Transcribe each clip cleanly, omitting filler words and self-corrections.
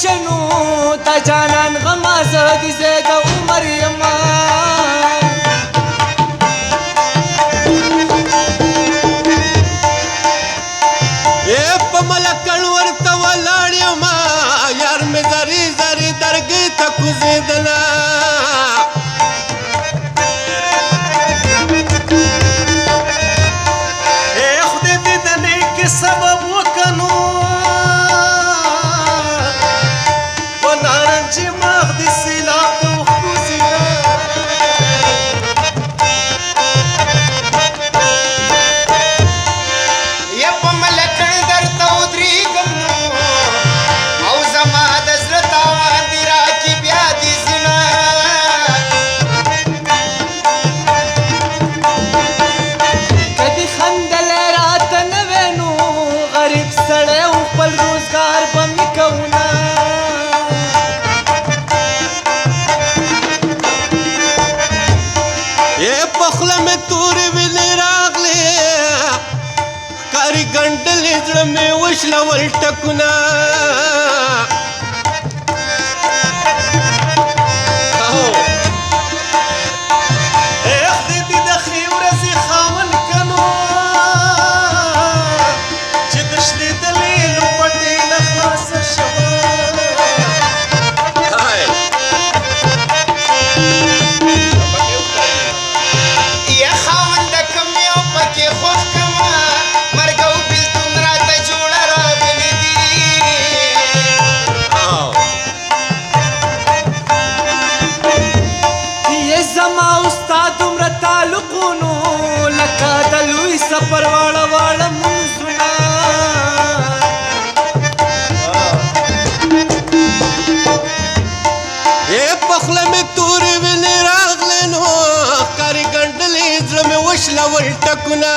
شنو تا جانان غما زه د زید عمر یما په ملکړ ورته ولاړ یما یار مې زری زری درګې ته کوزېدله خدای دې د نیکۍ سبب وکنو په نارنجي مخ د سیلاب ته وښکوځېده یا په ملکړ درته ودرېږم نو او زما د زړه تاوان دې راکړي بیا دې زړه که دې خندلی راته نه وی نو غریب سړی و خپل روزګار به مې کوونه په خوله مې تورې وینې راغلې کاري ګنډلې زړه مې وشلول ټکونه خدای دې د ښې ورځې خاوند کنو چې د شلېدلې لوپټې نه خلاصه شوه یا خاونده کوم یو پکې خوښ کړمه مرګ او بېلتون راته جوړه راغلي دي یې زما ستا دومره تعلقونو لکه د لوی سفر واړه واړه منځونه په خوله مې تورې وینې راغلې نو کاري ګنډلې زړه مې وشلول ټکونه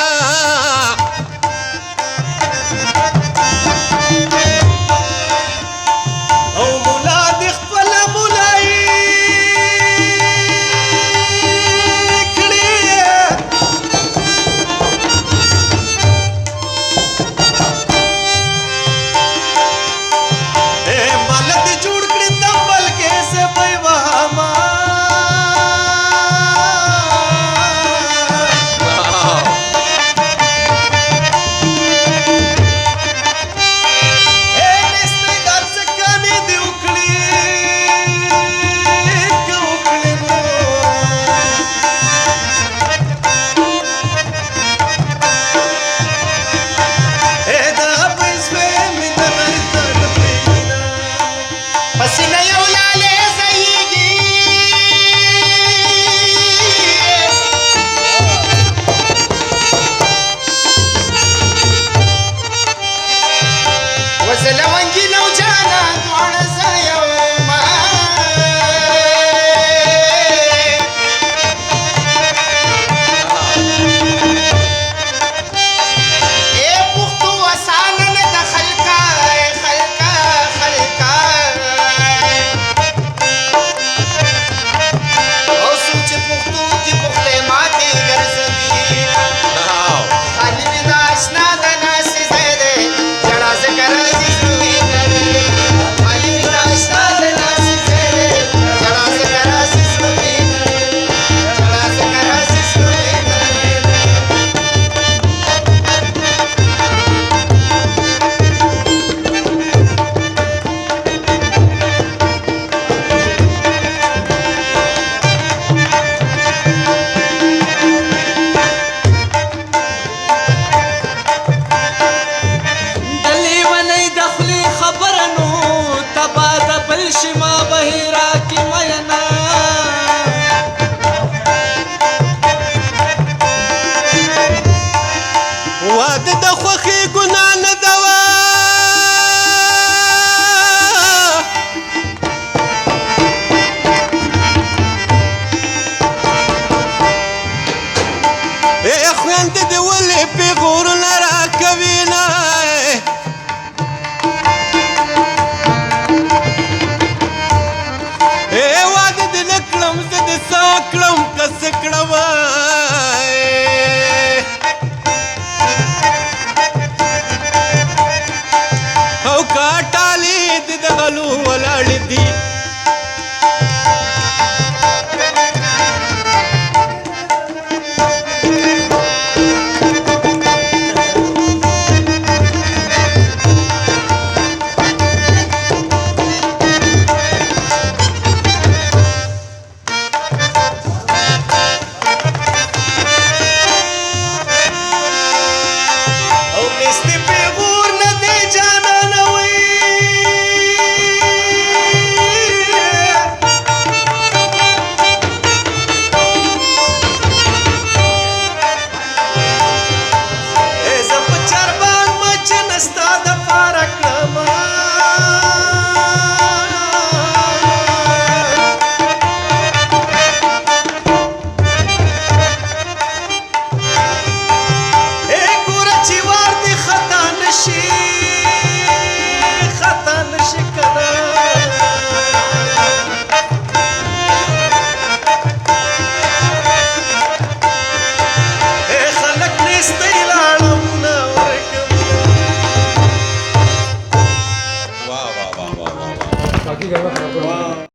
او ملا دې خپله ملایي کړې ماله دې جوړ کړې تمبل کې سے پیواما